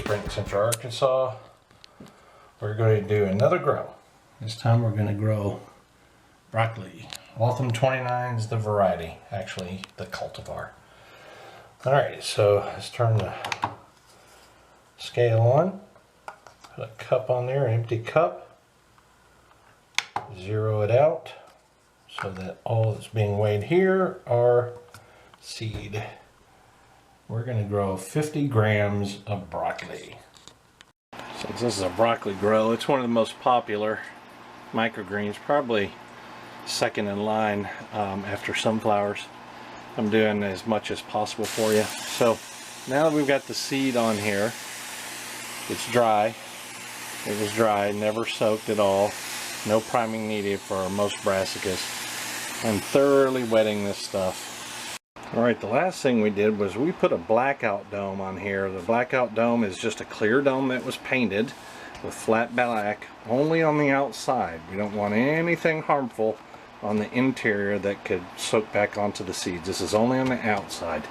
Brent, Central Arkansas. We're going to do another grow. This time we're going to grow broccoli. Waltham 29 is the variety, actually the cultivar. Alright, so let's turn the scale on. Put a cup on there, an empty cup. Zero it out so that all that's being weighed here are seed. We're going to grow 50 grams of broccoli. Since this is a broccoli grow, it's one of the most popular microgreens, probably second in line after sunflowers. I'm doing as much as possible for you. So now that we've got the seed on here, it's dry. It was dry, never soaked at all. No priming needed for most brassicas. I'm thoroughly wetting this stuff. Alright, the last thing we did was we put a blackout dome on here. The blackout dome is just a clear dome that was painted with flat black only on the outside. We don't want anything harmful on the interior that could soak back onto the seeds. This is only on the outside.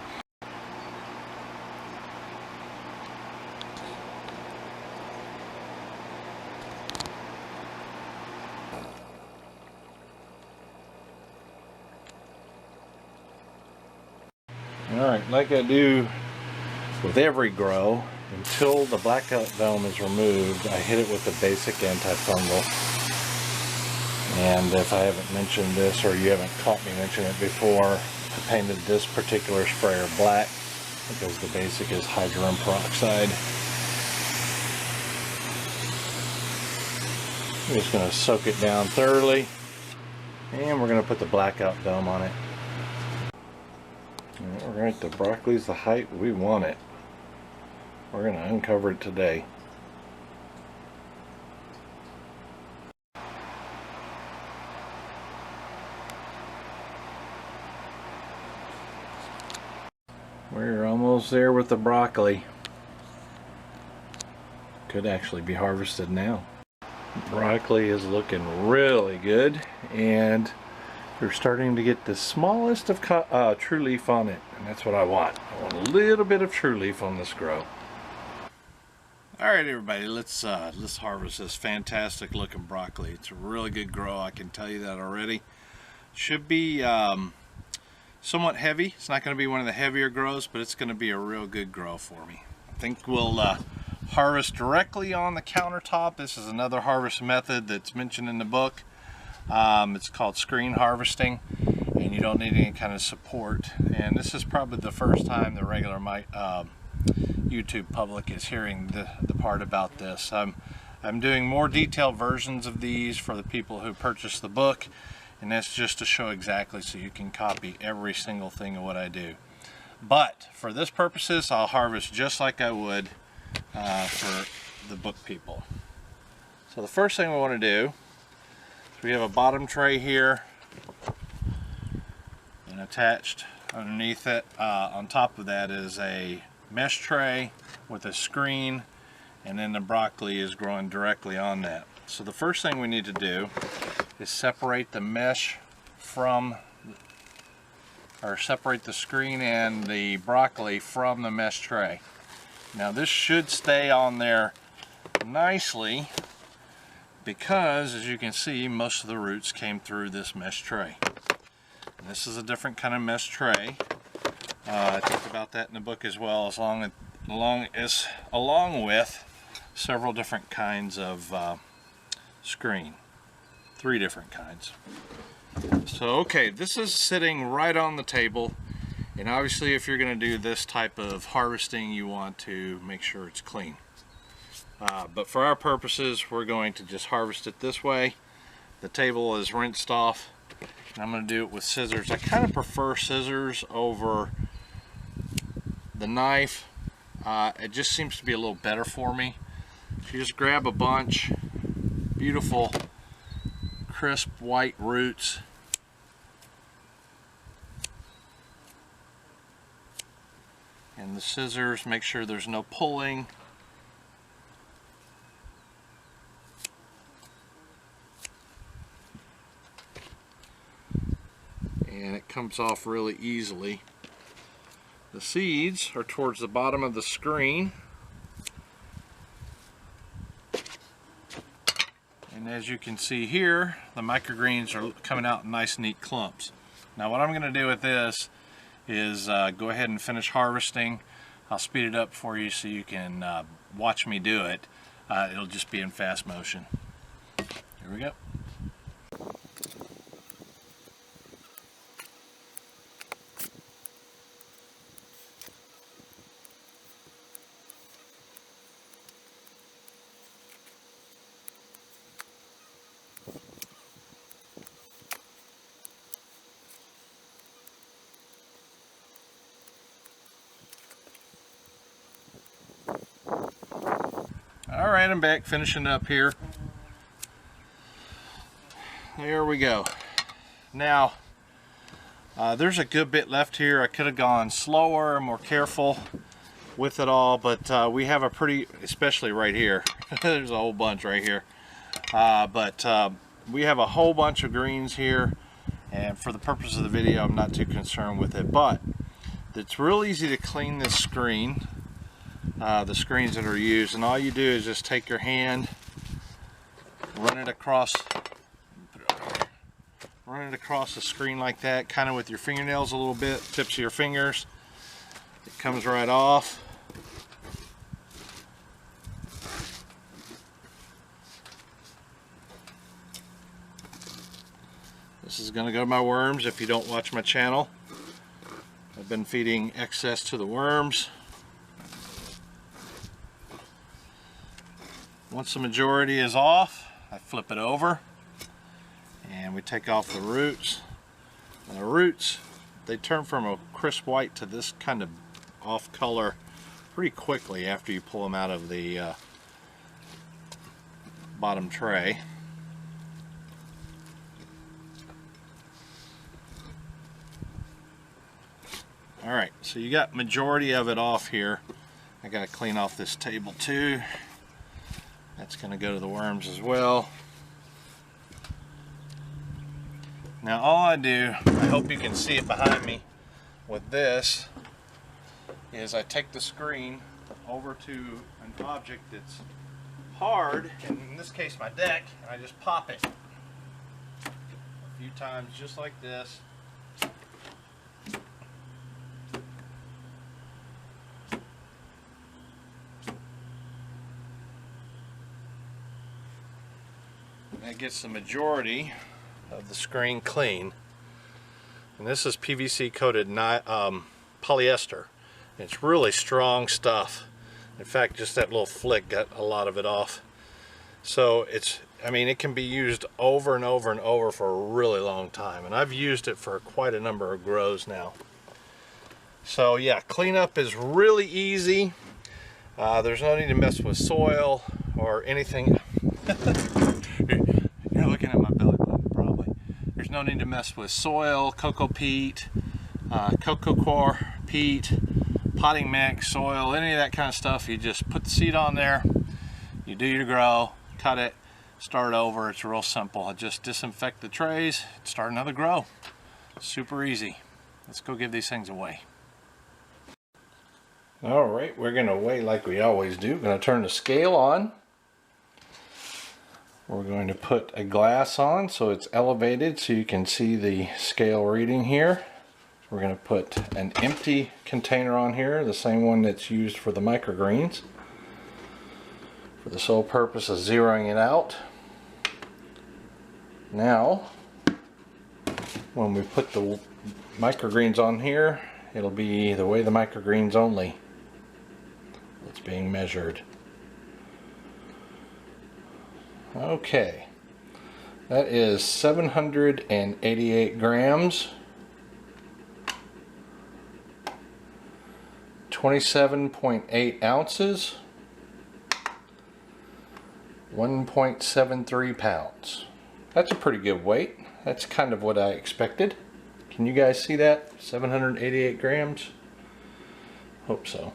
Alright, like I do with every grow, until the blackout dome is removed, I hit it with the basic antifungal. And if I haven't mentioned this, or you haven't caught me mention it before, I painted this particular sprayer black because the basic is hydrogen peroxide. I'm just going to soak it down thoroughly, and we're going to put the blackout dome on it. Alright, the broccoli's the height we want it. We're going to uncover it today. We're almost there with the broccoli. Could actually be harvested now. Broccoli is looking really good, and we're starting to get the smallest of true leaf on it, and that's what I want. I want a little bit of true leaf on this grow. Alright everybody, let's harvest this fantastic looking broccoli. It's a really good grow, I can tell you that already. Should be somewhat heavy. It's not going to be one of the heavier grows, but it's going to be a real good grow for me. I think we'll harvest directly on the countertop. This is another harvest method that's mentioned in the book. It's called screen harvesting, and you don't need any kind of support. And this is probably the first time the regular YouTube public is hearing the part about this. I'm doing more detailed versions of these for the people who purchase the book, and that's just to show exactly so you can copy every single thing of what I do. But for this purposes, I'll harvest just like I would for the book people. So the first thing we want to do, we have a bottom tray here, and attached underneath it, on top of that is a mesh tray with a screen, and then the broccoli is growing directly on that. So the first thing we need to do is separate the mesh from, or separate the screen and the broccoli from the mesh tray. Now this should stay on there nicely, because as you can see, most of the roots came through this mesh tray. And this is a different kind of mesh tray. I talked about that in the book as well, along with several different kinds of screen. 3 different kinds. So okay, this is sitting right on the table, and obviously if you're going to do this type of harvesting, you want to make sure it's clean. But for our purposes, we're going to just harvest it this way. The table is rinsed off, and I'm going to do it with scissors. I kind of prefer scissors over the knife. It just seems to be a little better for me. So you just grab a bunch, beautiful crisp white roots. And the scissors, make sure there's no pulling. And it comes off really easily. The seeds are towards the bottom of the screen. And as you can see here, the microgreens are coming out in nice neat clumps. Now what I'm going to do with this is go ahead and finish harvesting. I'll speed it up for you so you can watch me do it. It'll just be in fast motion. Here we go. Alright, I'm back finishing up here. There we go. Now, there's a good bit left here. I could have gone slower, more careful with it all, but we have a pretty, especially right here, there's a whole bunch right here. We have a whole bunch of greens here, and for the purpose of the video, I'm not too concerned with it, but it's real easy to clean this screen. The screens that are used, and all you do is just take your hand, run it across the screen like that, kind of with your fingernails a little bit, tips of your fingers. It comes right off. This is going to go to my worms if you don't watch my channel. I've been feeding excess to the worms. Once the majority is off, I flip it over and we take off the roots. And the roots, they turn from a crisp white to this kind of off color pretty quickly after you pull them out of the bottom tray. Alright, so you got majority of it off here. I gotta clean off this table too. That's going to go to the worms as well. Now all I do, I hope you can see it behind me with this, is I take the screen over to an object that's hard, and in this case my deck, and I just pop it a few times just like this. That gets the majority of the screen clean. And this is PVC coated polyester. It's really strong stuff. In fact, just that little flick got a lot of it off. So it's, I mean, it can be used over and over and over for a really long time. And I've used it for quite a number of grows now. So yeah, cleanup is really easy. There's no need to mess with soil or anything. You're looking at my belly button probably. There's no need to mess with soil, cocoa peat, cocoa coir peat, potting mix, soil, any of that kind of stuff. You just put the seed on there, you do your grow, cut it, start over. It's real simple. I just disinfect the trays, start another grow. Super easy. Let's go give these things away. Alright, we're going to weigh like we always do. We're going to turn the scale on. We're going to put a glass on so it's elevated so you can see the scale reading here. We're going to put an empty container on here, the same one that's used for the microgreens, for the sole purpose of zeroing it out. Now, when we put the microgreens on here, it'll be the way the microgreens only that's being measured. Okay, that is 788 grams, 27.8 ounces, 1.73 pounds. That's a pretty good weight. That's kind of what I expected. Can you guys see that? 788 grams? Hope so.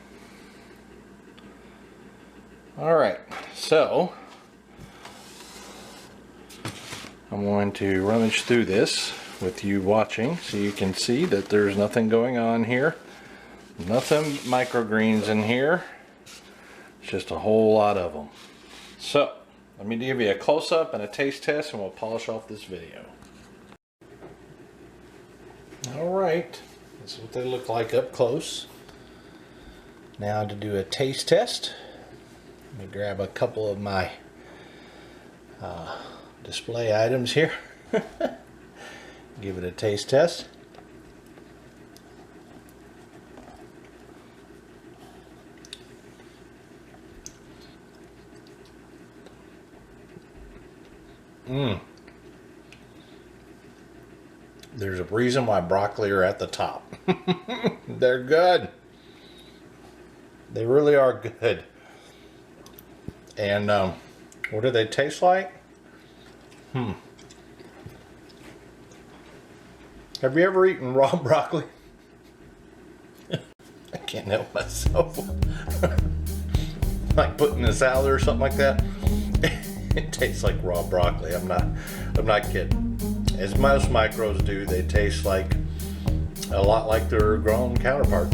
Alright, so I'm going to rummage through this with you watching so you can see that there's nothing going on here. Nothing microgreens in here. It's just a whole lot of them. So Let me give you a close-up and a taste test, and we'll polish off this video. Alright, this is what they look like up close. Now to do a taste test, let me grab a couple of my display items here. Give it a taste test. There's a reason why broccoli are at the top. They're good. They really are good. And what do they taste like? Have you ever eaten raw broccoli? I can't help myself. Like putting in a salad or something like that. It tastes like raw broccoli. I'm not kidding. As most micros do, they taste like a lot like their grown counterpart.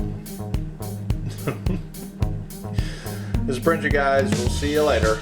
This is Brent, you guys. We'll see you later.